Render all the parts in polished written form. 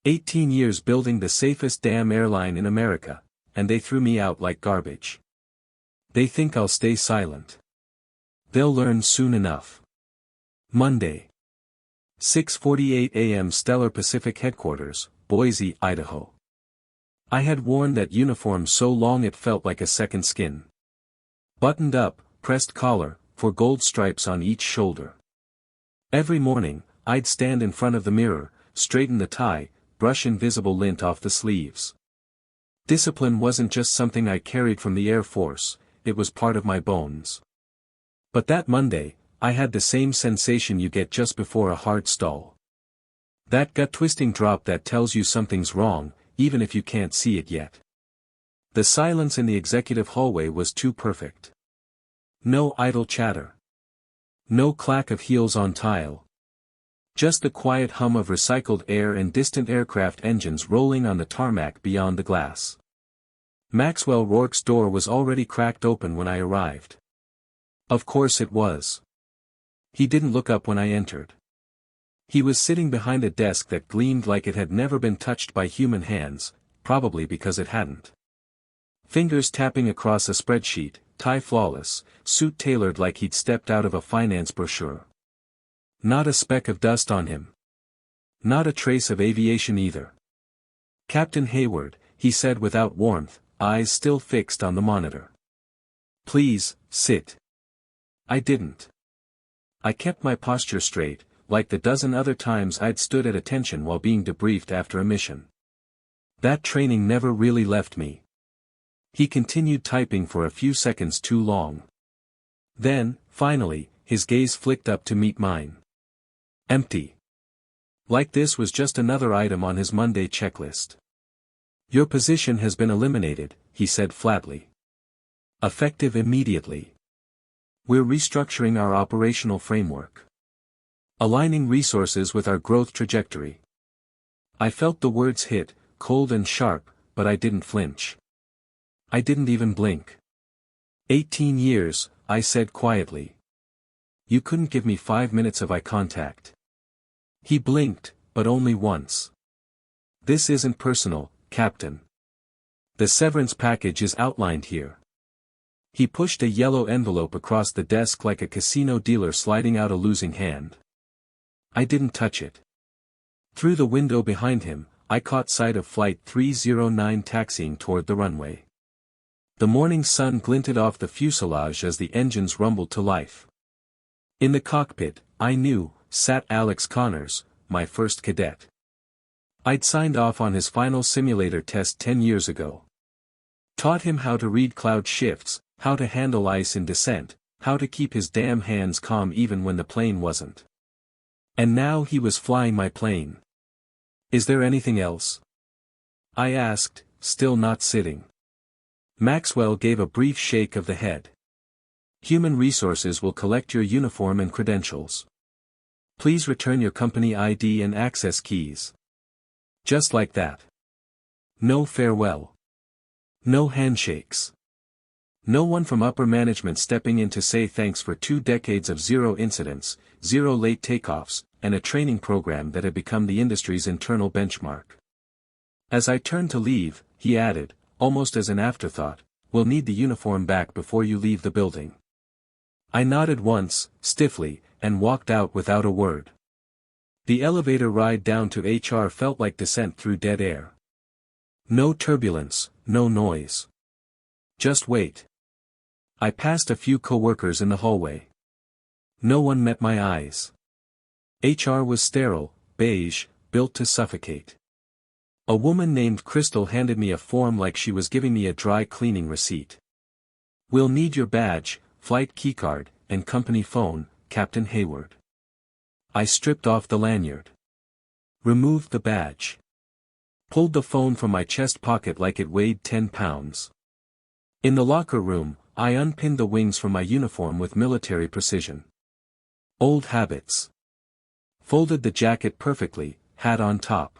18 years building the safest damn airline in America, and they threw me out like garbage. They think I'll stay silent. They'll learn soon enough. Monday. 6:48 a.m. Stellar Pacific Headquarters, Boise, Idaho. I had worn that uniform so long it felt like a second skin. Buttoned up, pressed collar, for gold stripes on each shoulder. Every morning, I'd stand in front of the mirror, straighten the tie, brush invisible lint off the sleeves. Discipline wasn't just something I carried from the Air Force, it was part of my bones. But that Monday, I had the same sensation you get just before a hard stall. That gut-twisting drop that tells you something's wrong, even if you can't see it yet. The silence in the executive hallway was too perfect. No idle chatter. No clack of heels on tile. Just the quiet hum of recycled air and distant aircraft engines rolling on the tarmac beyond the glass. Maxwell Rourke's door was already cracked open when I arrived. Of course it was. He didn't look up when I entered. He was sitting behind a desk that gleamed like it had never been touched by human hands, probably because it hadn't. Fingers tapping across a spreadsheet, tie flawless, suit tailored like he'd stepped out of a finance brochure. Not a speck of dust on him. Not a trace of aviation either. "Captain Hayward," he said without warmth, eyes still fixed on the monitor. "Please, sit." I didn't. I kept my posture straight, like the dozen other times I'd stood at attention while being debriefed after a mission. That training never really left me. He continued typing for a few seconds too long. Then, finally, his gaze flicked up to meet mine. Empty. Like this was just another item on his Monday checklist. "Your position has been eliminated," he said flatly. "Effective immediately. We're restructuring our operational framework. Aligning resources with our growth trajectory." I felt the words hit, cold and sharp, but I didn't flinch. I didn't even blink. 18 years, I said quietly. You couldn't give me 5 minutes of eye contact. He blinked, but only once. "This isn't personal, Captain. The severance package is outlined here." He pushed a yellow envelope across the desk like a casino dealer sliding out a losing hand. I didn't touch it. Through the window behind him, I caught sight of Flight 309 taxiing toward the runway. The morning sun glinted off the fuselage as the engines rumbled to life. In the cockpit, I knew, sat Alex Connors, my first cadet. I'd signed off on his final simulator test 10 years ago. Taught him how to read cloud shifts, how to handle ice in descent, how to keep his damn hands calm even when the plane wasn't. And now he was flying my plane. "Is there anything else?" I asked, still not sitting. Maxwell gave a brief shake of the head. "Human Resources will collect your uniform and credentials. Please return your company ID and access keys." Just like that. No farewell. No handshakes. No one from upper management stepping in to say thanks for 2 decades of 0 incidents, 0 late takeoffs, and a training program that had become the industry's internal benchmark. As I turned to leave, he added, almost as an afterthought, "We'll need the uniform back before you leave the building." I nodded once, stiffly, and walked out without a word. The elevator ride down to HR felt like descent through dead air. No turbulence, no noise. Just wait. I passed a few coworkers in the hallway. No one met my eyes. HR was sterile, beige, built to suffocate. A woman named Crystal handed me a form like she was giving me a dry cleaning receipt. "We'll need your badge, flight keycard, and company phone, Captain Hayward." I stripped off the lanyard. Removed the badge. Pulled the phone from my chest pocket like it weighed 10 pounds. In the locker room, I unpinned the wings from my uniform with military precision. Old habits. Folded the jacket perfectly, hat on top.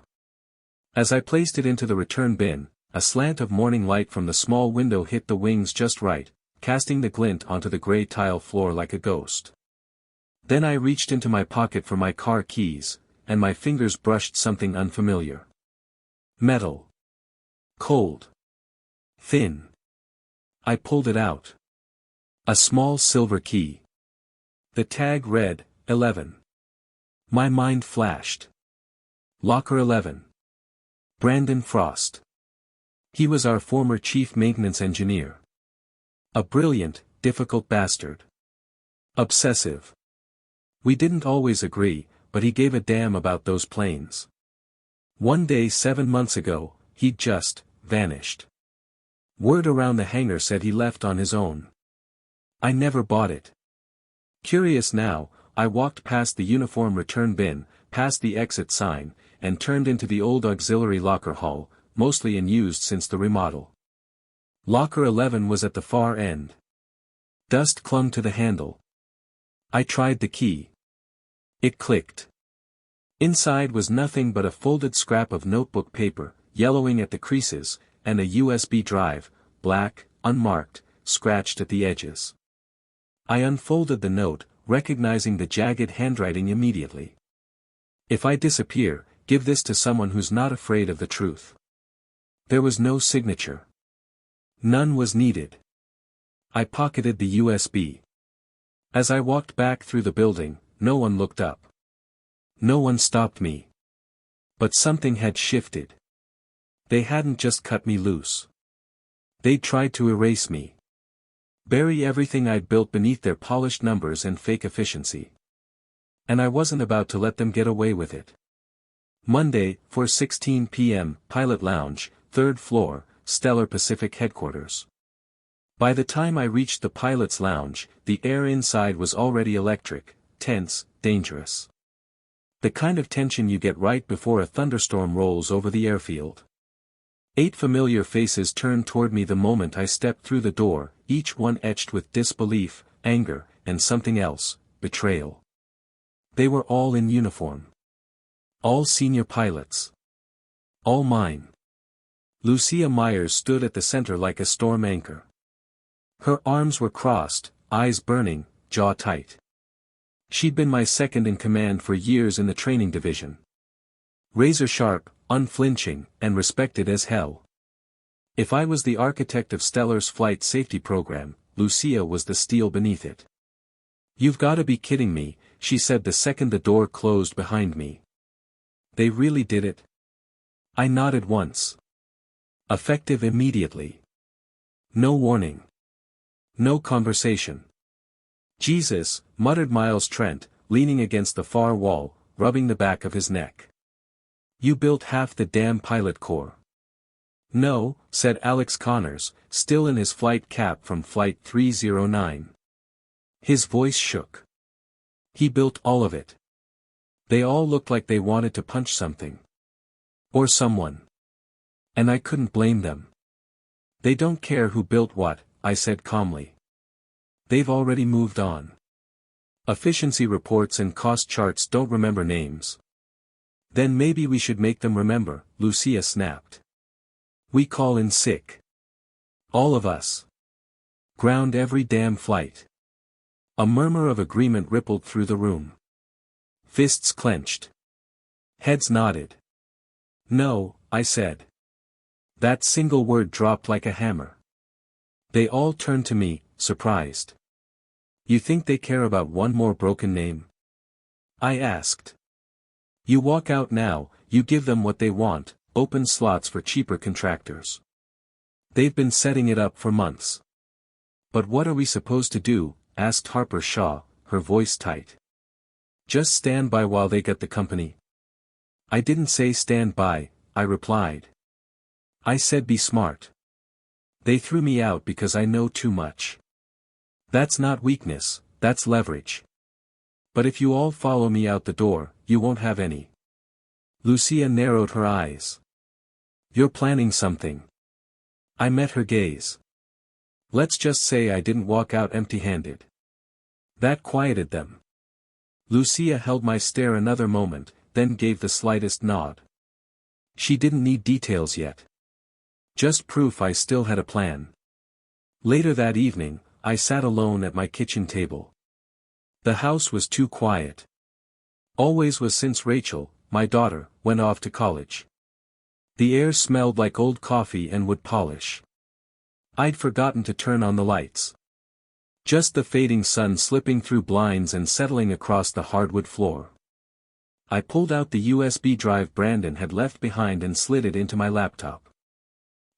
As I placed it into the return bin, a slant of morning light from the small window hit the wings just right, casting the glint onto the gray tile floor like a ghost. Then I reached into my pocket for my car keys, and my fingers brushed something unfamiliar. Metal. Cold. Thin. I pulled it out. A small silver key. The tag read, 11. My mind flashed. Locker 11. Brandon Frost. He was our former chief maintenance engineer. A brilliant, difficult bastard. Obsessive. We didn't always agree, but he gave a damn about those planes. One day 7 months ago, he'd just vanished. Word around the hangar said he left on his own. I never bought it. Curious now, I walked past the uniform return bin, past the exit sign, and turned into the old auxiliary locker hall, mostly unused since the remodel. Locker 11 was at the far end. Dust clung to the handle. I tried the key. It clicked. Inside was nothing but a folded scrap of notebook paper, yellowing at the creases, and a USB drive, black, unmarked, scratched at the edges. I unfolded the note, recognizing the jagged handwriting immediately. If I disappear, give this to someone who's not afraid of the truth. There was no signature. None was needed. I pocketed the USB. As I walked back through the building, no one looked up. No one stopped me. But something had shifted. They hadn't just cut me loose. They'd tried to erase me. Bury everything I'd built beneath their polished numbers and fake efficiency. And I wasn't about to let them get away with it. Monday, 4:16 p.m., Pilot Lounge, 3rd floor, Stellar Pacific Headquarters. By the time I reached the pilot's lounge, the air inside was already electric, tense, dangerous. The kind of tension you get right before a thunderstorm rolls over the airfield. 8 familiar faces turned toward me the moment I stepped through the door, each one etched with disbelief, anger, and something else, betrayal. They were all in uniform. All senior pilots. All mine. Lucia Myers stood at the center like a storm anchor. Her arms were crossed, eyes burning, jaw tight. She'd been my second in command for years in the training division. Razor sharp, unflinching, and respected as hell. If I was the architect of Stellar's flight safety program, Lucia was the steel beneath it. "You've got to be kidding me," she said the second the door closed behind me. "They really did it?" I nodded once. "Effective immediately. No warning. No conversation." "Jesus," muttered Miles Trent, leaning against the far wall, rubbing the back of his neck. "You built half the damn pilot corps." "No," said Alex Connors, still in his flight cap from Flight 309. His voice shook. "He built all of it. They all looked like they wanted to punch something. Or someone. And I couldn't blame them. They don't care who built what," I said calmly. "They've already moved on. Efficiency reports and cost charts don't remember names." "Then maybe we should make them remember," Lucia snapped. "We call in sick. All of us. Ground every damn flight." A murmur of agreement rippled through the room. Fists clenched. Heads nodded. "No," I said. That single word dropped like a hammer. They all turned to me, surprised. "You think they care about one more broken name?" I asked. "You walk out now, you give them what they want, open slots for cheaper contractors. They've been setting it up for months." "But what are we supposed to do?" asked Harper Shaw, her voice tight. "Just stand by while they get the company?" "I didn't say stand by," I replied. "I said be smart. They threw me out because I know too much. That's not weakness, that's leverage. But if you all follow me out the door, you won't have any." Lucia narrowed her eyes. "You're planning something." I met her gaze. "Let's just say I didn't walk out empty-handed." That quieted them. Lucia held my stare another moment, then gave the slightest nod. She didn't need details yet. Just proof I still had a plan. Later that evening, I sat alone at my kitchen table. The house was too quiet. Always was since Rachel, my daughter, went off to college. The air smelled like old coffee and wood polish. I'd forgotten to turn on the lights. Just the fading sun slipping through blinds and settling across the hardwood floor. I pulled out the USB drive Brandon had left behind and slid it into my laptop.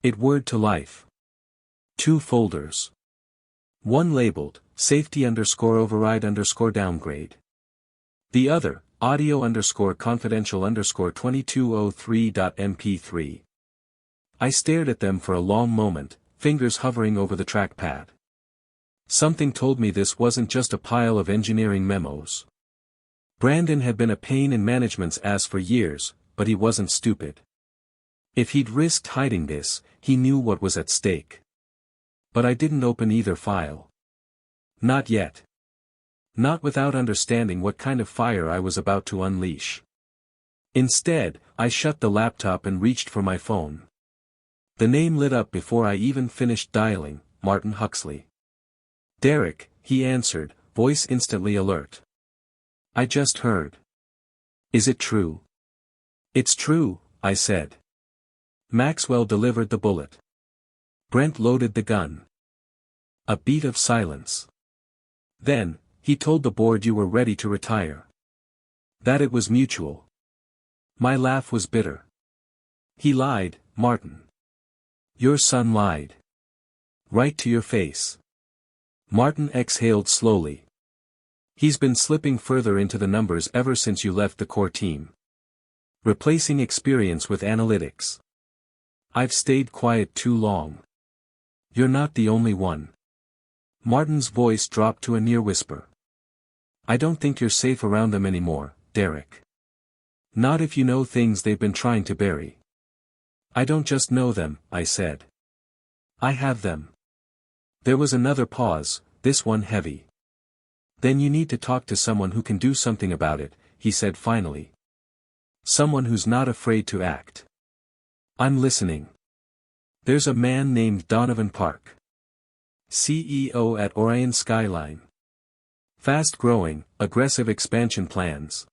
It whirred to life. 2 folders. One labeled, safety_override_downgrade. The other, audio_confidential_2203.mp3. I stared at them for a long moment, fingers hovering over the trackpad. Something told me this wasn't just a pile of engineering memos. Brandon had been a pain in management's ass for years, but he wasn't stupid. If he'd risked hiding this, he knew what was at stake. But I didn't open either file. Not yet. Not without understanding what kind of fire I was about to unleash. Instead, I shut the laptop and reached for my phone. The name lit up before I even finished dialing, Martin Huxley. "Derek," he answered, voice instantly alert. "I just heard. Is it true?" "It's true," I said. Maxwell delivered the bullet. Brent loaded the gun. A beat of silence. Then, "He told the board you were ready to retire. That it was mutual." My laugh was bitter. "He lied, Martin. Your son lied. Right to your face." Martin exhaled slowly. "He's been slipping further into the numbers ever since you left the core team. Replacing experience with analytics. I've stayed quiet too long. You're not the only one." Martin's voice dropped to a near whisper. "I don't think you're safe around them anymore, Derek. Not if you know things they've been trying to bury." "I don't just know them," I said. "I have them." There was another pause, this one heavy. "Then you need to talk to someone who can do something about it," he said finally. "Someone who's not afraid to act." "I'm listening. There's a man named Donovan Park. CEO at Orion Skyline. Fast-growing, aggressive expansion plans.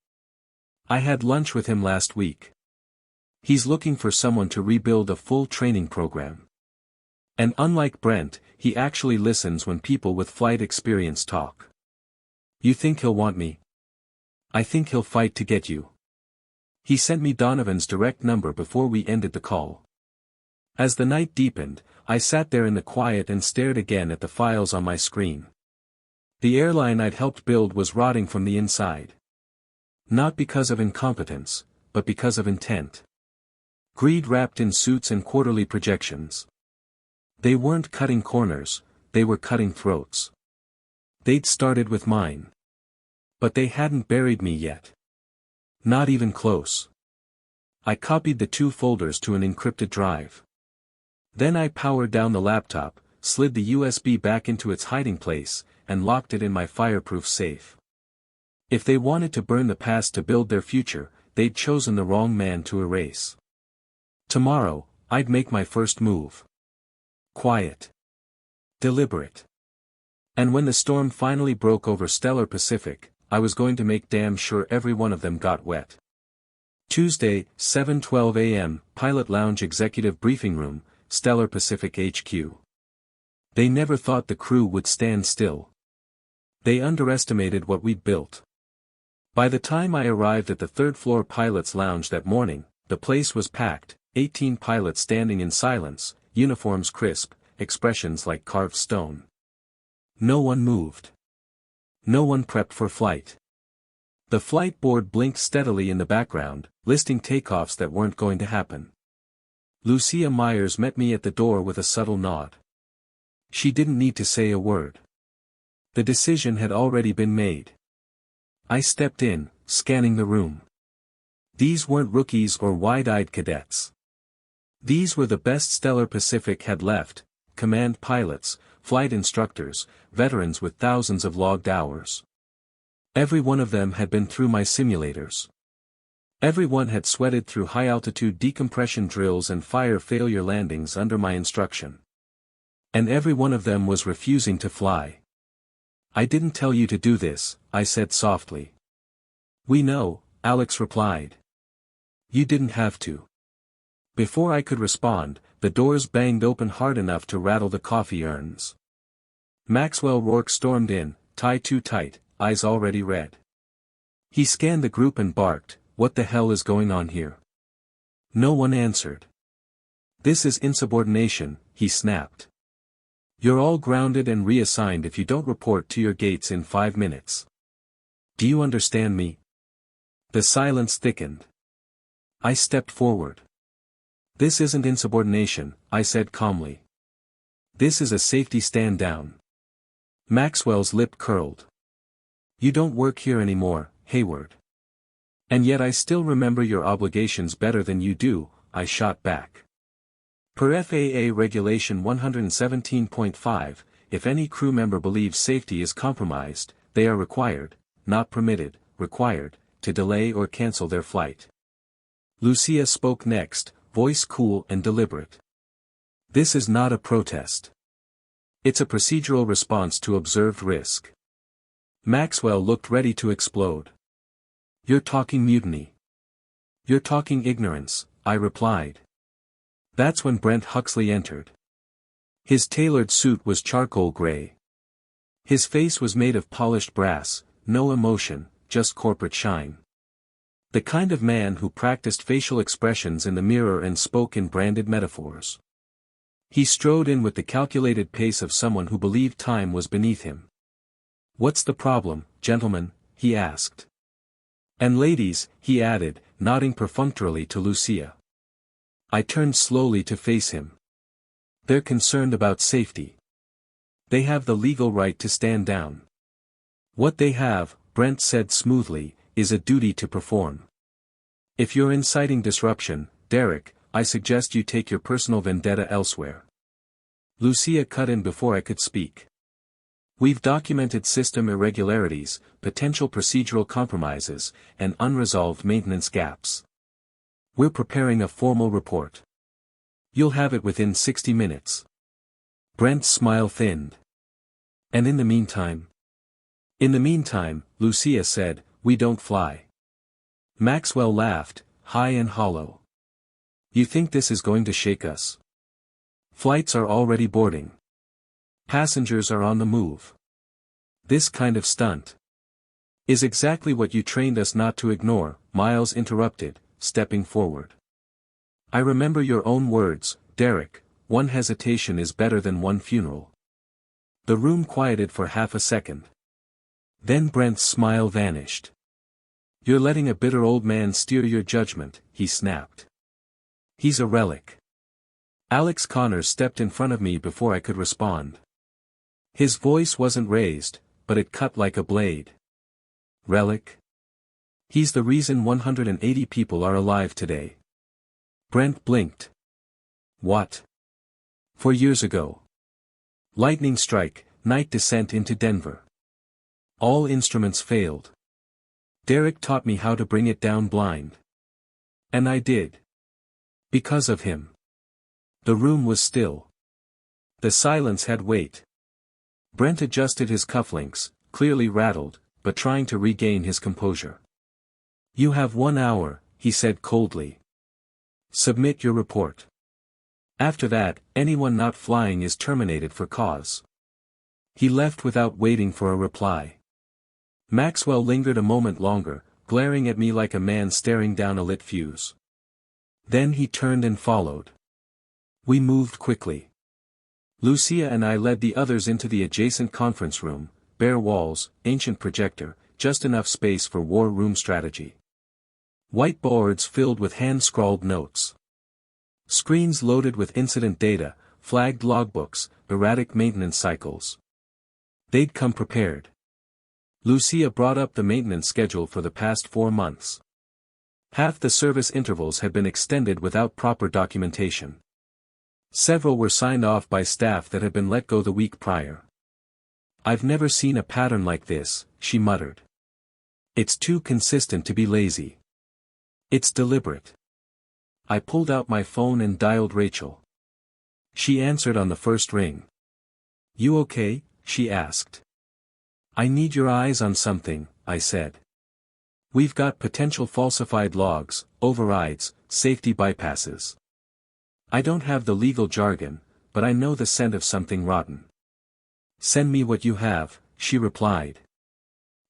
I had lunch with him last week. He's looking for someone to rebuild a full training program. And unlike Brent, he actually listens when people with flight experience talk. You think he'll want me? I think he'll fight to get you." He sent me Donovan's direct number before we ended the call. As the night deepened, I sat there in the quiet and stared again at the files on my screen. The airline I'd helped build was rotting from the inside. Not because of incompetence, but because of intent. Greed wrapped in suits and quarterly projections. They weren't cutting corners, they were cutting throats. They'd started with mine. But they hadn't buried me yet. Not even close. I copied the 2 folders to an encrypted drive. Then I powered down the laptop, slid the USB back into its hiding place, and locked it in my fireproof safe. If they wanted to burn the past to build their future, they'd chosen the wrong man to erase. Tomorrow, I'd make my first move. Quiet. Deliberate. And when the storm finally broke over Stellar Pacific, I was going to make damn sure every one of them got wet. Tuesday, 7:12 a.m., Pilot Lounge Executive Briefing Room, Stellar Pacific HQ. They never thought the crew would stand still. They underestimated what we'd built. By the time I arrived at the 3rd-floor pilot's lounge that morning, the place was packed, 18 pilots standing in silence, uniforms crisp, expressions like carved stone. No one moved. No one prepped for flight. The flight board blinked steadily in the background, listing takeoffs that weren't going to happen. Lucia Myers met me at the door with a subtle nod. She didn't need to say a word. The decision had already been made. I stepped in, scanning the room. These weren't rookies or wide-eyed cadets. These were the best Stellar Pacific had left, command pilots, flight instructors, veterans with thousands of logged hours. Every one of them had been through my simulators. Everyone had sweated through high-altitude decompression drills and fire failure landings under my instruction. And every one of them was refusing to fly. "I didn't tell you to do this," I said softly. "We know," Alex replied. "You didn't have to. Before I could respond, the doors banged open hard enough to rattle the coffee urns. Maxwell Rourke stormed in, tie too tight, eyes already red. He scanned the group and barked, "What the hell is going on here?" No one answered. "This is insubordination," he snapped. "You're all grounded and reassigned if you don't report to your gates in 5 minutes. Do you understand me?" The silence thickened. I stepped forward. "This isn't insubordination," I said calmly. "This is a safety stand down." Maxwell's lip curled. "You don't work here anymore, Hayward. And yet I still remember your obligations better than you do," I shot back. Per FAA Regulation 117.5, if any crew member believes safety is compromised, they are required, not permitted, required, to delay or cancel their flight. Lucia spoke next, voice cool and deliberate. "This is not a protest. It's a procedural response to observed risk." Maxwell looked ready to explode. "You're talking mutiny. You're talking ignorance," I replied. That's when Brent Huxley entered. His tailored suit was charcoal gray. His face was made of polished brass, no emotion, just corporate shine. The kind of man who practiced facial expressions in the mirror and spoke in branded metaphors. He strode in with the calculated pace of someone who believed time was beneath him. "What's the problem, gentlemen?" he asked. "And ladies," he added, nodding perfunctorily to Lucia. I turned slowly to face him. "They're concerned about safety. They have the legal right to stand down. What they have," Brent said smoothly, "is a duty to perform. If you're inciting disruption, Derek, I suggest you take your personal vendetta elsewhere." Lucia cut in before I could speak. "We've documented system irregularities, potential procedural compromises, and unresolved maintenance gaps. We're preparing a formal report. You'll have it within 60 minutes. Brent's smile thinned. "And in the meantime?" "In the meantime," Lucia said, "we don't fly." Maxwell laughed, high and hollow. "You think this is going to shake us? Flights are already boarding. Passengers are on the move. This kind of stunt is exactly what you trained us not to ignore," Miles interrupted, stepping forward. "I remember your own words, Derek, one hesitation is better than one funeral." The room quieted for half a second. Then Brent's smile vanished. "You're letting a bitter old man steer your judgment," he snapped. "He's a relic." Alex Connors stepped in front of me before I could respond. His voice wasn't raised, but it cut like a blade. "Relic? He's the reason 180 people are alive today." Brent blinked. "What?" "4 years ago. Lightning strike, night descent into Denver. All instruments failed. Derek taught me how to bring it down blind. And I did. Because of him." The room was still. The silence had weight. Brent adjusted his cufflinks, clearly rattled, but trying to regain his composure. "You have 1 hour," he said coldly. "Submit your report. After that, anyone not flying is terminated for cause." He left without waiting for a reply. Maxwell lingered a moment longer, glaring at me like a man staring down a lit fuse. Then he turned and followed. We moved quickly. Lucia and I led the others into the adjacent conference room, bare walls, ancient projector, just enough space for war room strategy. White boards filled with hand-scrawled notes. Screens loaded with incident data, flagged logbooks, erratic maintenance cycles. They'd come prepared. Lucia brought up the maintenance schedule for the past 4 months. Half the service intervals had been extended without proper documentation. Several were signed off by staff that had been let go the week prior. "I've never seen a pattern like this," she muttered. "It's too consistent to be lazy. It's deliberate." I pulled out my phone and dialed Rachel. She answered on the first ring. "You okay?" she asked. "I need your eyes on something," I said. "We've got potential falsified logs, overrides, safety bypasses. I don't have the legal jargon, but I know the scent of something rotten. Send me what you have, she replied.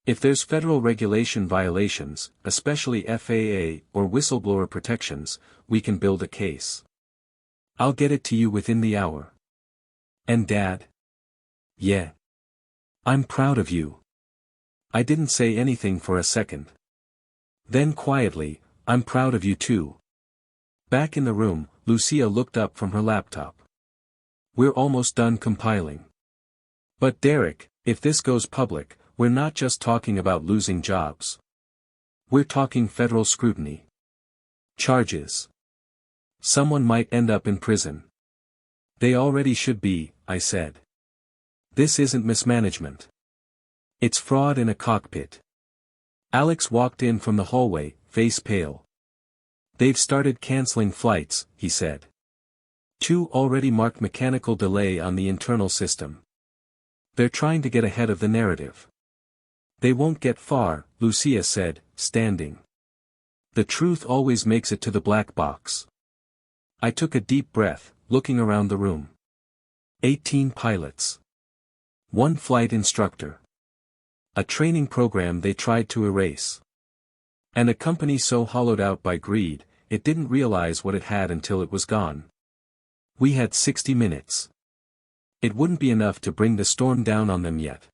If there's federal regulation violations, especially FAA or whistleblower protections, we can build a case. I'll get it to you within the hour. And Dad? Yeah. I'm proud of you. I didn't say anything for a second. Then quietly, I'm proud of you too. Back in the room, Lucia looked up from her laptop. We're almost done compiling. But Derek, if this goes public, we're not just talking about losing jobs. We're talking federal scrutiny. Charges. Someone might end up in prison. They already should be, I said. This isn't mismanagement. It's fraud in a cockpit. Alex walked in from the hallway, face pale. They've started canceling flights, he said. 2 already marked mechanical delay on the internal system. They're trying to get ahead of the narrative. They won't get far, Lucia said, standing. The truth always makes it to the black box. I took a deep breath, looking around the room. 18 pilots. 1 flight instructor. A training program they tried to erase. And a company so hollowed out by greed, it didn't realize what it had until it was gone. We had 60 minutes. It wouldn't be enough to bring the storm down on them yet.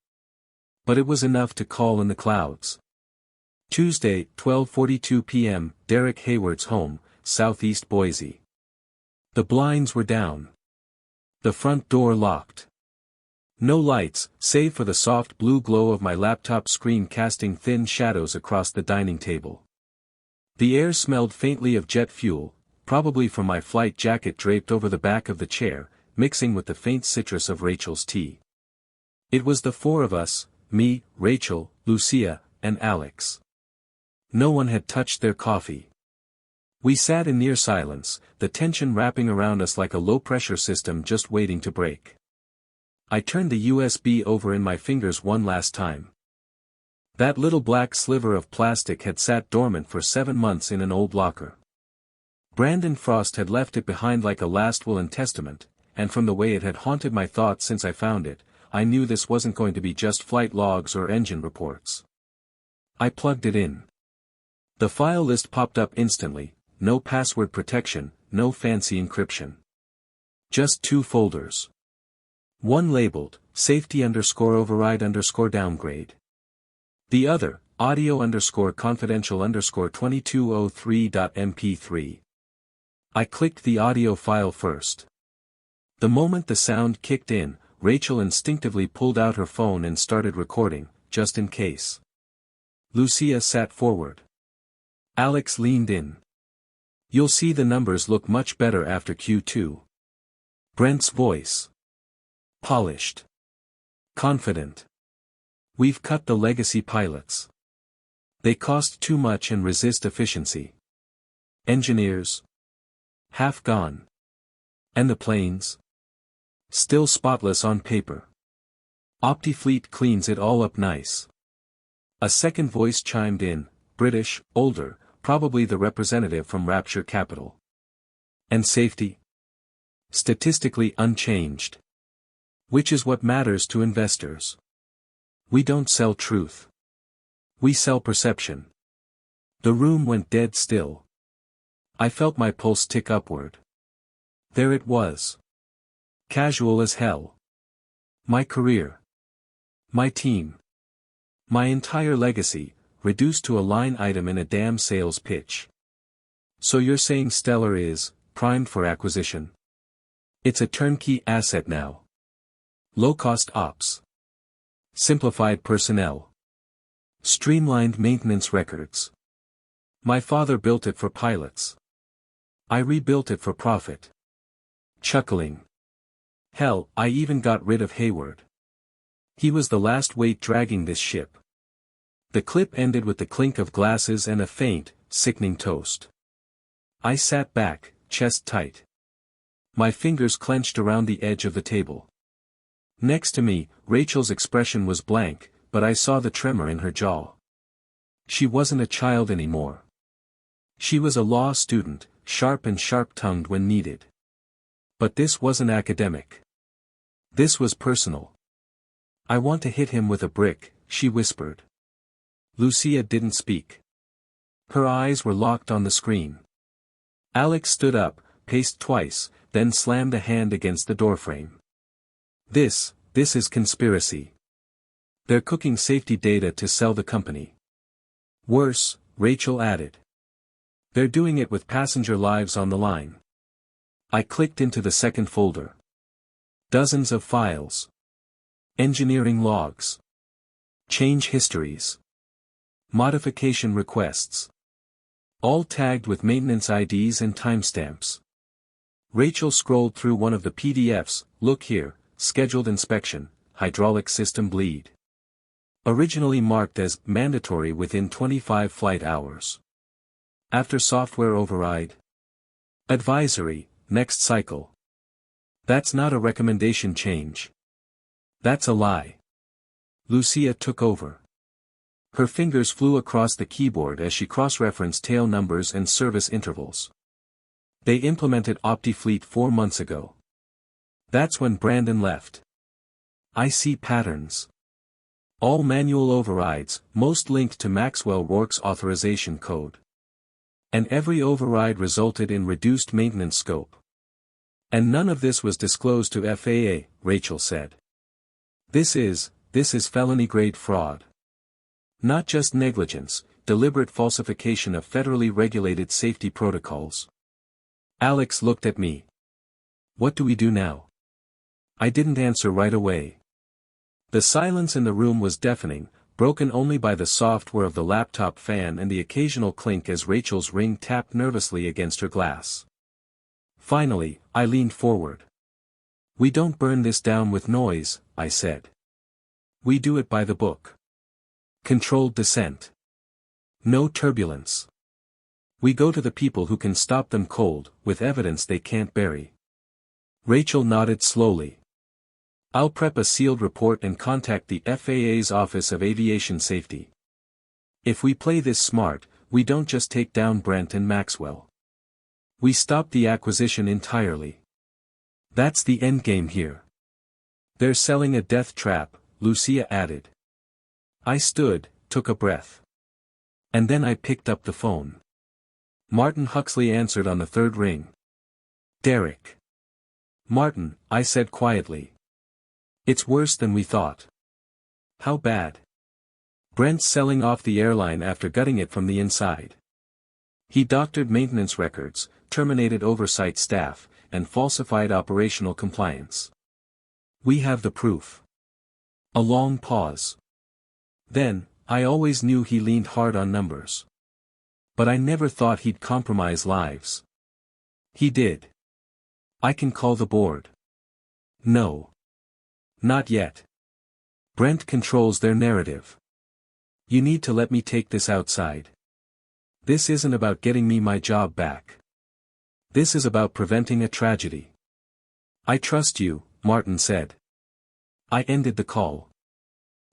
But it was enough to call in the clouds. Tuesday, 12:42 p.m., Derek Hayward's home, southeast Boise. The blinds were down. The front door locked. No lights, save for the soft blue glow of my laptop screen casting thin shadows across the dining table. The air smelled faintly of jet fuel, probably from my flight jacket draped over the back of the chair, mixing with the faint citrus of Rachel's tea. It was the 4 of us, me, Rachel, Lucia, and Alex. No one had touched their coffee. We sat in near silence, the tension wrapping around us like a low-pressure system just waiting to break. I turned the USB over in my fingers one last time. That little black sliver of plastic had sat dormant for 7 months in an old locker. Brandon Frost had left it behind like a last will and testament, and from the way it had haunted my thoughts since I found it, I knew this wasn't going to be just flight logs or engine reports. I plugged it in. The file list popped up instantly, no password protection, no fancy encryption. Just 2 folders. One labeled, safety_override_downgrade. The other, audio_confidential_2203.mp3. I clicked the audio file first. The moment the sound kicked in, Rachel instinctively pulled out her phone and started recording, just in case. Lucia sat forward. Alex leaned in. You'll see the numbers look much better after Q2. Brent's voice. Polished. Confident. We've cut the legacy pilots. They cost too much and resist efficiency. Engineers. Half gone. And the planes? Still spotless on paper. Optifleet cleans it all up nice. A second voice chimed in, British, older, probably the representative from Rapture Capital. And safety? Statistically unchanged. Which is what matters to investors. We don't sell truth. We sell perception. The room went dead still. I felt my pulse tick upward. There it was. Casual as hell. My career. My team. My entire legacy, reduced to a line item in a damn sales pitch. So you're saying Stellar is primed for acquisition? It's a turnkey asset now. Low-cost ops. Simplified personnel. Streamlined maintenance records. My father built it for pilots. I rebuilt it for profit. Chuckling. Hell, I even got rid of Hayward. He was the last weight dragging this ship. The clip ended with the clink of glasses and a faint, sickening toast. I sat back, chest tight. My fingers clenched around the edge of the table. Next to me, Rachel's expression was blank, but I saw the tremor in her jaw. She wasn't a child anymore. She was a law student, sharp and sharp-tongued when needed. But this wasn't academic. This was personal. "I want to hit him with a brick," she whispered. Lucia didn't speak. Her eyes were locked on the screen. Alex stood up, paced twice, then slammed a hand against the doorframe. This is conspiracy. They're cooking safety data to sell the company." "Worse," Rachel added. "They're doing it with passenger lives on the line." I clicked into the second folder. Dozens of files. Engineering logs. Change histories. Modification requests. All tagged with maintenance IDs and timestamps. Rachel scrolled through one of the PDFs. "Look here, scheduled inspection, hydraulic system bleed. Originally marked as mandatory within 25 flight hours. After software override. Advisory, next cycle. That's not a recommendation change. That's a lie." Lucia took over. Her fingers flew across the keyboard as she cross-referenced tail numbers and service intervals. "They implemented OptiFleet 4 months ago. That's when Brandon left. I see patterns. All manual overrides, most linked to Maxwell Rourke's authorization code. And every override resulted in reduced maintenance scope. And none of this was disclosed to FAA," Rachel said. This is felony-grade fraud. Not just negligence, deliberate falsification of federally regulated safety protocols." Alex looked at me. "What do we do now?" I didn't answer right away. The silence in the room was deafening, broken only by the soft whir of the laptop fan and the occasional clink as Rachel's ring tapped nervously against her glass. Finally, I leaned forward. "We don't burn this down with noise," I said. "We do it by the book. Controlled descent. No turbulence. We go to the people who can stop them cold, with evidence they can't bury." Rachel nodded slowly. "I'll prep a sealed report and contact the FAA's Office of Aviation Safety. If we play this smart, we don't just take down Brent and Maxwell. We stop the acquisition entirely. That's the endgame here." "They're selling a death trap," Lucia added. I stood, took a breath. And then I picked up the phone. Martin Huxley answered on the third ring. "Derek." "Martin," I said quietly. "It's worse than we thought." "How bad?" "Brent's selling off the airline after gutting it from the inside. He doctored maintenance records, terminated oversight staff, and falsified operational compliance. We have the proof." A long pause. Then, "I always knew he leaned hard on numbers. But I never thought he'd compromise lives." "He did. I can call the board." "No. Not yet. Brent controls their narrative. You need to let me take this outside. This isn't about getting me my job back. This is about preventing a tragedy." "I trust you," Martin said. I ended the call.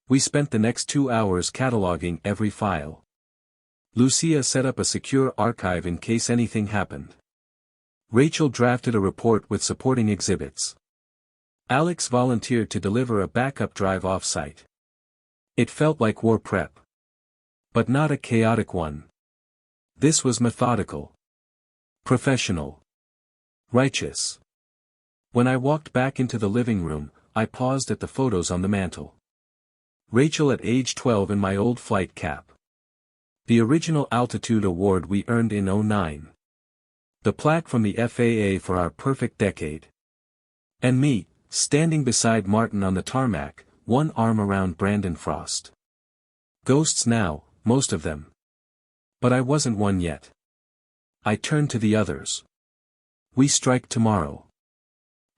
We spent the next 2 hours cataloging every file. Lucia set up a secure archive in case anything happened. Rachel drafted a report with supporting exhibits. Alex volunteered to deliver a backup drive off-site. It felt like war prep. But not a chaotic one. This was methodical. Professional. Righteous. When I walked back into the living room, I paused at the photos on the mantel. Rachel at age 12 in my old flight cap. The original altitude award we earned in '09. The plaque from the FAA for our perfect decade. And me, standing beside Martin on the tarmac, one arm around Brandon Frost. Ghosts now, most of them. But I wasn't one yet. I turned to the others. We strike tomorrow.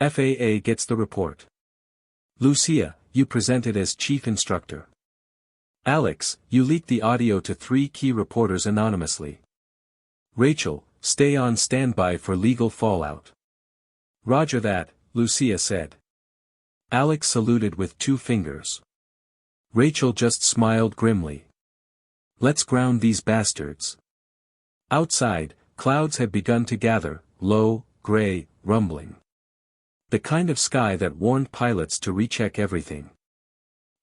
FAA gets the report. Lucia, you presented as chief instructor. Alex, you leaked the audio to 3 key reporters anonymously. Rachel, stay on standby for legal fallout. Roger that, Lucia said. Alex saluted with 2 fingers. Rachel just smiled grimly. Let's ground these bastards. Outside, clouds had begun to gather, low, gray, rumbling. The kind of sky that warned pilots to recheck everything.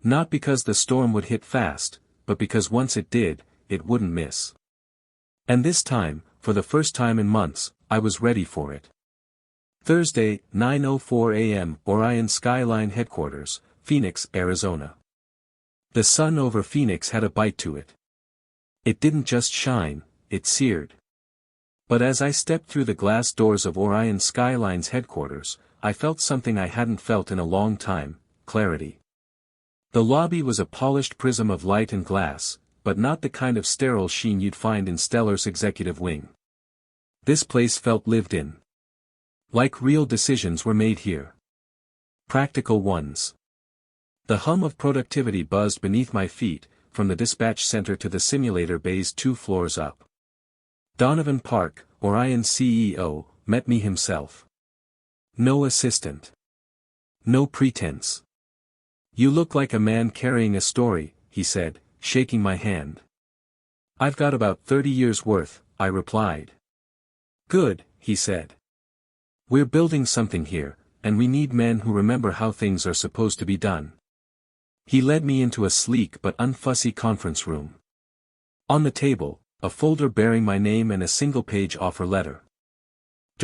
Not because the storm would hit fast, but because once it did, it wouldn't miss. And this time, for the first time in months, I was ready for it. Thursday, 9:04 a.m. Orion Skyline Headquarters, Phoenix, Arizona. The sun over Phoenix had a bite to it. It didn't just shine, it seared. But as I stepped through the glass doors of Orion Skyline's headquarters, I felt something I hadn't felt in a long time: clarity. The lobby was a polished prism of light and glass, but not the kind of sterile sheen you'd find in Stellar's executive wing. This place felt lived in. Like real decisions were made here. Practical ones. The hum of productivity buzzed beneath my feet, from the dispatch center to the simulator bays 2 floors up. Donovan Park, Orion's CEO, met me himself. No assistant. No pretense. "You look like a man carrying a story," he said, shaking my hand. "I've got about 30 years' worth," I replied. "Good," he said. "We're building something here, and we need men who remember how things are supposed to be done." He led me into a sleek but unfussy conference room. On the table, a folder bearing my name and a single-page offer letter.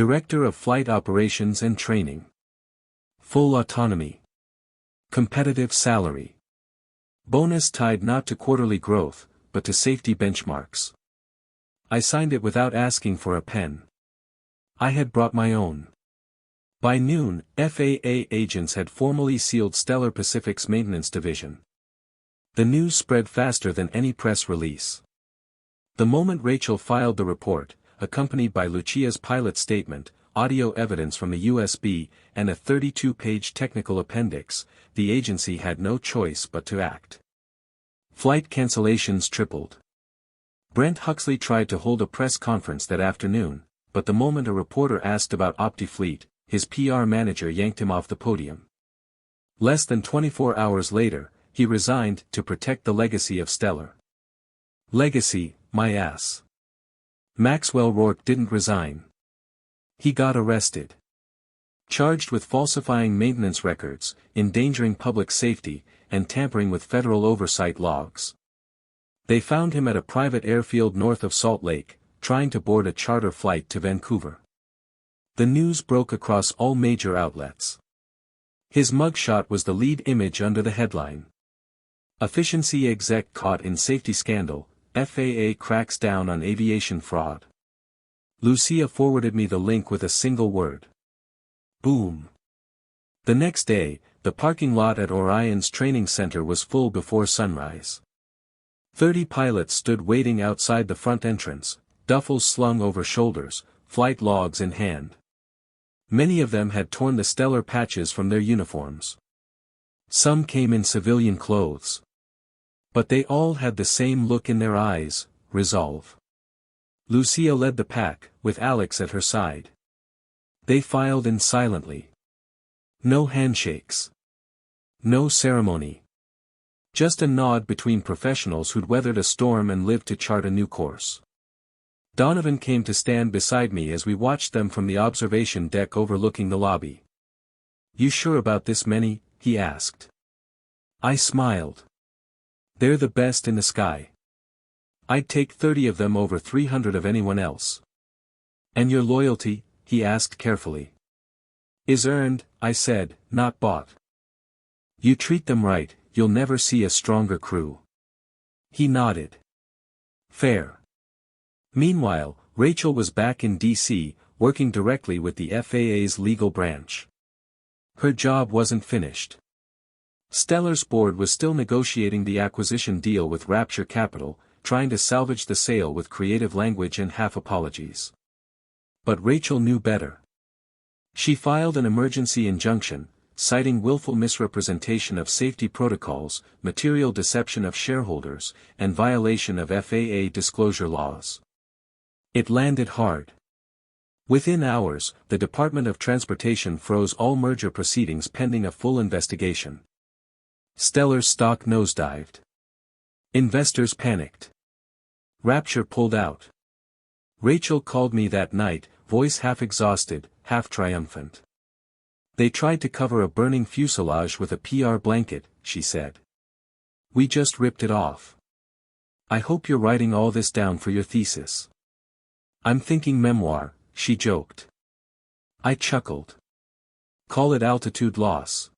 Director of Flight Operations and Training. Full autonomy. Competitive salary. Bonus tied not to quarterly growth, but to safety benchmarks. I signed it without asking for a pen. I had brought my own. By noon, FAA agents had formally sealed Stellar Pacific's maintenance division. The news spread faster than any press release. The moment Rachel filed the report, accompanied by Lucia's pilot statement, audio evidence from the USB, and a 32-page technical appendix, the agency had no choice but to act. Flight cancellations tripled. Brent Huxley tried to hold a press conference that afternoon, but the moment a reporter asked about OptiFleet, his PR manager yanked him off the podium. Less than 24 hours later, he resigned to protect the legacy of Stellar. Legacy, my ass. Maxwell Rourke didn't resign. He got arrested. Charged with falsifying maintenance records, endangering public safety, and tampering with federal oversight logs. They found him at a private airfield north of Salt Lake, trying to board a charter flight to Vancouver. The news broke across all major outlets. His mugshot was the lead image under the headline. Efficiency exec caught in safety scandal, FAA cracks down on aviation fraud. Lucia forwarded me the link with a single word. Boom. The next day, the parking lot at Orion's training center was full before sunrise. 30 pilots stood waiting outside the front entrance, duffels slung over shoulders, flight logs in hand. Many of them had torn the Stellar patches from their uniforms. Some came in civilian clothes. But they all had the same look in their eyes: resolve. Lucia led the pack, with Alex at her side. They filed in silently. No handshakes. No ceremony. Just a nod between professionals who'd weathered a storm and lived to chart a new course. Donovan came to stand beside me as we watched them from the observation deck overlooking the lobby. "You sure about this many?" he asked. I smiled. "They're the best in the sky. I'd take 30 of them over 300 of anyone else." "And your loyalty?" he asked carefully. "Is earned," I said, "not bought. You treat them right, you'll never see a stronger crew." He nodded. "Fair." Meanwhile, Rachel was back in D.C., working directly with the FAA's legal branch. Her job wasn't finished. Stellar's board was still negotiating the acquisition deal with Rapture Capital, trying to salvage the sale with creative language and half-apologies. But Rachel knew better. She filed an emergency injunction, citing willful misrepresentation of safety protocols, material deception of shareholders, and violation of FAA disclosure laws. It landed hard. Within hours, the Department of Transportation froze all merger proceedings pending a full investigation. Stellar's stock nosedived. Investors panicked. Rapture pulled out. Rachel called me that night, voice half exhausted, half triumphant. They tried to cover a burning fuselage with a PR blanket, she said. We just ripped it off. I hope you're writing all this down for your thesis. I'm thinking memoir, she joked. I chuckled. Call it altitude loss.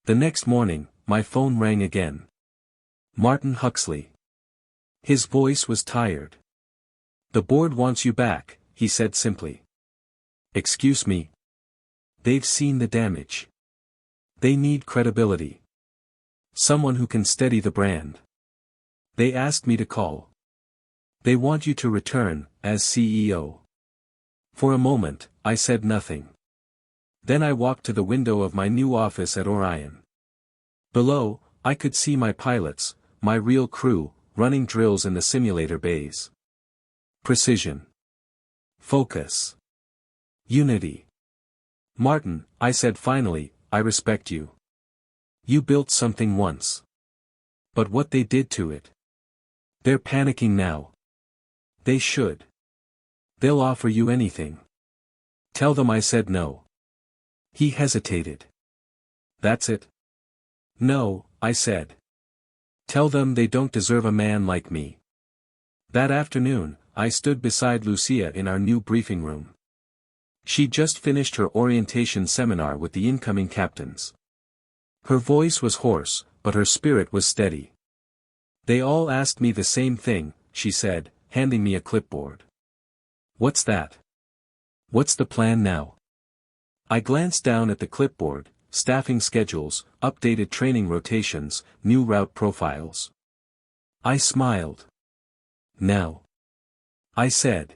The next morning, my phone rang again. Martin Huxley. His voice was tired. The board wants you back, he said simply. Excuse me. They've seen the damage. They need credibility. Someone who can steady the brand. They asked me to call. They want you to return, as CEO. For a moment, I said nothing. Then I walked to the window of my new office at Orion. Below, I could see my pilots, my real crew, running drills in the simulator bays. Precision. Focus. Unity. Martin, I said finally, I respect you. You built something once. But what they did to it. They're panicking now. They should. They'll offer you anything. Tell them I said no. He hesitated. That's it? No, I said. Tell them they don't deserve a man like me. That afternoon, I stood beside Lucia in our new briefing room. She'd just finished her orientation seminar with the incoming captains. Her voice was hoarse, but her spirit was steady. They all asked me the same thing, she said, handing me a clipboard. What's that? What's the plan now? I glanced down at the clipboard, staffing schedules, updated training rotations, new route profiles. I smiled. Now. I said.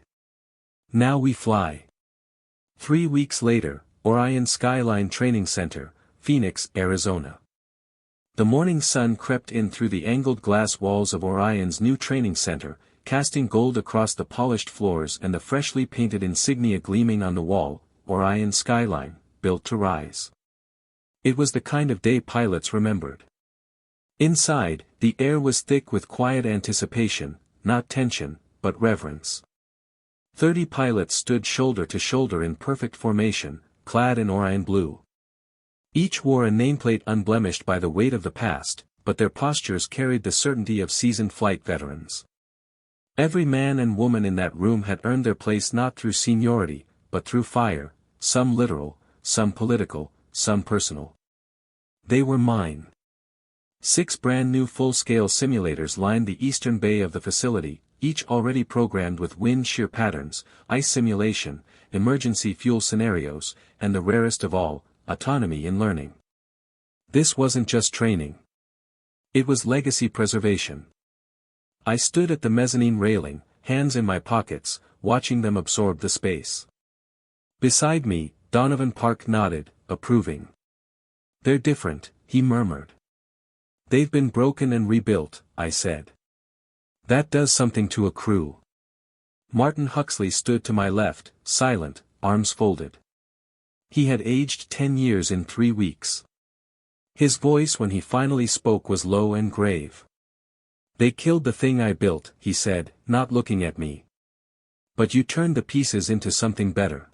Now we fly. 3 weeks later, Orion Skyline Training Center, Phoenix, Arizona. The morning sun crept in through the angled glass walls of Orion's new training center, casting gold across the polished floors and the freshly painted insignia gleaming on the wall, Orion Skyline, built to rise. It was the kind of day pilots remembered. Inside, the air was thick with quiet anticipation, not tension, but reverence. 30 pilots stood shoulder to shoulder in perfect formation, clad in Orion blue. Each wore a nameplate unblemished by the weight of the past, but their postures carried the certainty of seasoned flight veterans. Every man and woman in that room had earned their place not through seniority, but through fire, some literal, some political, some personal. They were mine. 6 brand new full-scale simulators lined the eastern bay of the facility, each already programmed with wind shear patterns, ice simulation, emergency fuel scenarios, and the rarest of all, autonomy in learning. This wasn't just training. It was legacy preservation. I stood at the mezzanine railing, hands in my pockets, watching them absorb the space. Beside me, Donovan Park nodded, approving. They're different, he murmured. They've been broken and rebuilt, I said. That does something to a crew. Martin Huxley stood to my left, silent, arms folded. He had aged 10 years in 3 weeks. His voice when he finally spoke was low and grave. They killed the thing I built, he said, not looking at me. But you turned the pieces into something better.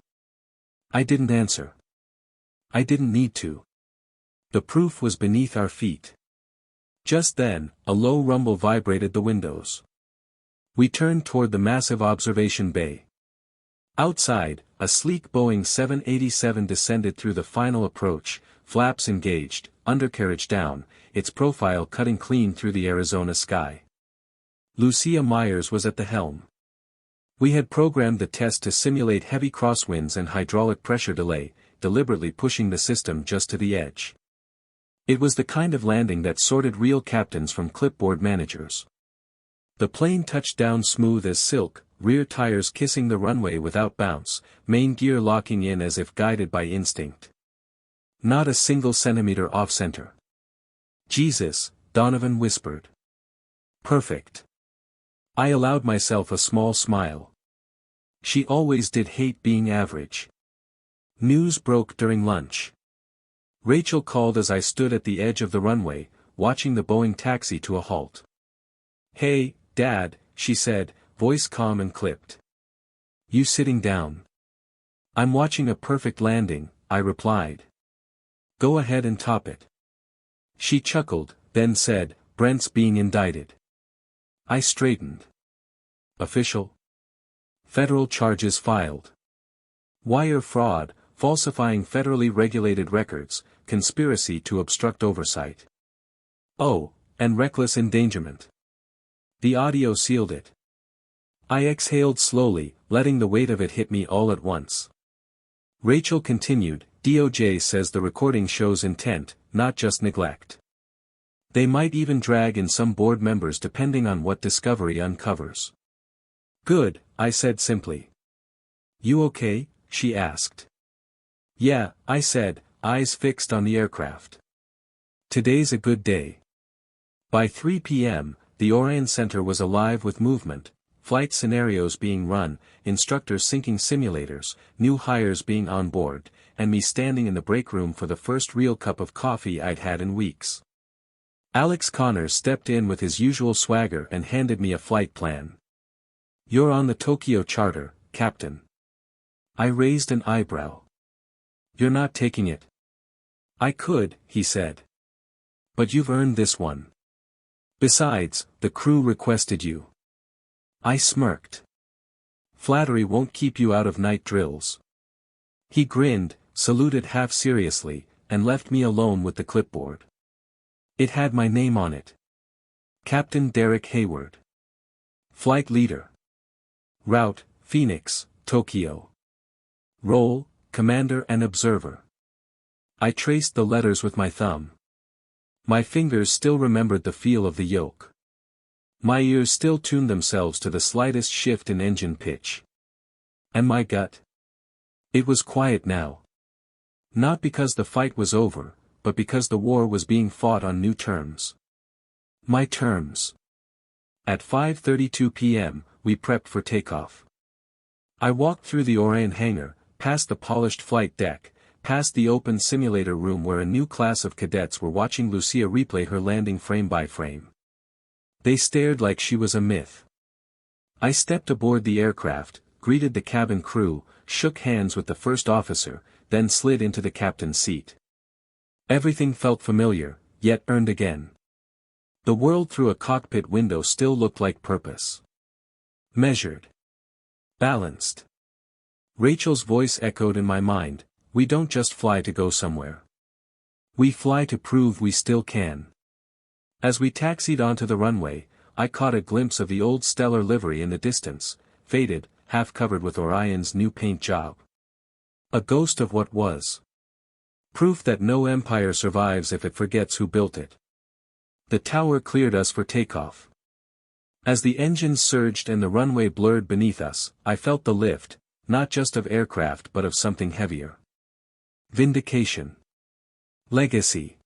I didn't answer. I didn't need to. The proof was beneath our feet. Just then, a low rumble vibrated the windows. We turned toward the massive observation bay. Outside, a sleek Boeing 787 descended through the final approach, flaps engaged, undercarriage down, its profile cutting clean through the Arizona sky. Lucia Myers was at the helm. We had programmed the test to simulate heavy crosswinds and hydraulic pressure delay, deliberately pushing the system just to the edge. It was the kind of landing that sorted real captains from clipboard managers. The plane touched down smooth as silk, rear tires kissing the runway without bounce, main gear locking in as if guided by instinct. Not a single centimeter off-center. Jesus, Donovan whispered. Perfect. I allowed myself a small smile. She always did hate being average. News broke during lunch. Rachel called as I stood at the edge of the runway, watching the Boeing taxi to a halt. Hey, Dad, she said, voice calm and clipped. You sitting down? I'm watching a perfect landing, I replied. Go ahead and top it. She chuckled, then said, Brent's being indicted. I straightened. Official? Federal charges filed. Wire fraud, falsifying federally regulated records, conspiracy to obstruct oversight. Oh, and reckless endangerment. The audio sealed it. I exhaled slowly, letting the weight of it hit me all at once. Rachel continued, DOJ says the recording shows intent, not just neglect. They might even drag in some board members depending on what discovery uncovers. Good, I said simply. You okay? She asked. Yeah, I said, eyes fixed on the aircraft. Today's a good day. By 3 p.m., the Orion Center was alive with movement, flight scenarios being run, instructors syncing simulators, new hires being on board, and me standing in the break room for the first real cup of coffee I'd had in weeks. Alex Connors stepped in with his usual swagger and handed me a flight plan. You're on the Tokyo charter, Captain. I raised an eyebrow. You're not taking it? I could, he said. But you've earned this one. Besides, the crew requested you. I smirked. Flattery won't keep you out of night drills. He grinned, saluted half seriously, and left me alone with the clipboard. It had my name on it. Captain Derek Hayward. Flight leader. Route, Phoenix, Tokyo. Role, commander and observer. I traced the letters with my thumb. My fingers still remembered the feel of the yoke. My ears still tuned themselves to the slightest shift in engine pitch. And my gut? It was quiet now. Not because the fight was over, but because the war was being fought on new terms. My terms. At 5:32 p.m., we prepped for takeoff. I walked through the Orion hangar, past the polished flight deck, past the open simulator room where a new class of cadets were watching Lucia replay her landing frame by frame. They stared like she was a myth. I stepped aboard the aircraft, greeted the cabin crew, shook hands with the first officer, then slid into the captain's seat. Everything felt familiar, yet earned again. The world through a cockpit window still looked like purpose. Measured. Balanced. Rachel's voice echoed in my mind, we don't just fly to go somewhere. We fly to prove we still can. As we taxied onto the runway, I caught a glimpse of the old Stellar livery in the distance, faded, half covered with Orion's new paint job. A ghost of what was. Proof that no empire survives if it forgets who built it. The tower cleared us for takeoff. As the engines surged and the runway blurred beneath us, I felt the lift, not just of aircraft but of something heavier. Vindication. Legacy.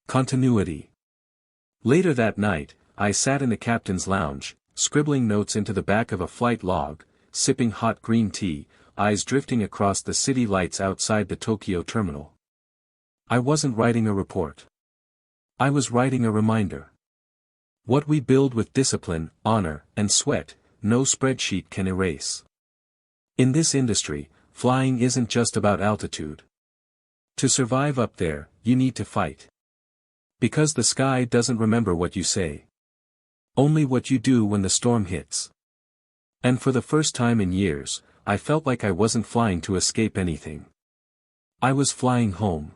Continuity. Later that night, I sat in the captain's lounge, scribbling notes into the back of a flight log, sipping hot green tea, eyes drifting across the city lights outside the Tokyo terminal. I wasn't writing a report. I was writing a reminder. What we build with discipline, honor, and sweat, no spreadsheet can erase. In this industry, flying isn't just about altitude. To survive up there, you need to fight. Because the sky doesn't remember what you say. Only what you do when the storm hits. And for the first time in years, I felt like I wasn't flying to escape anything. I was flying home.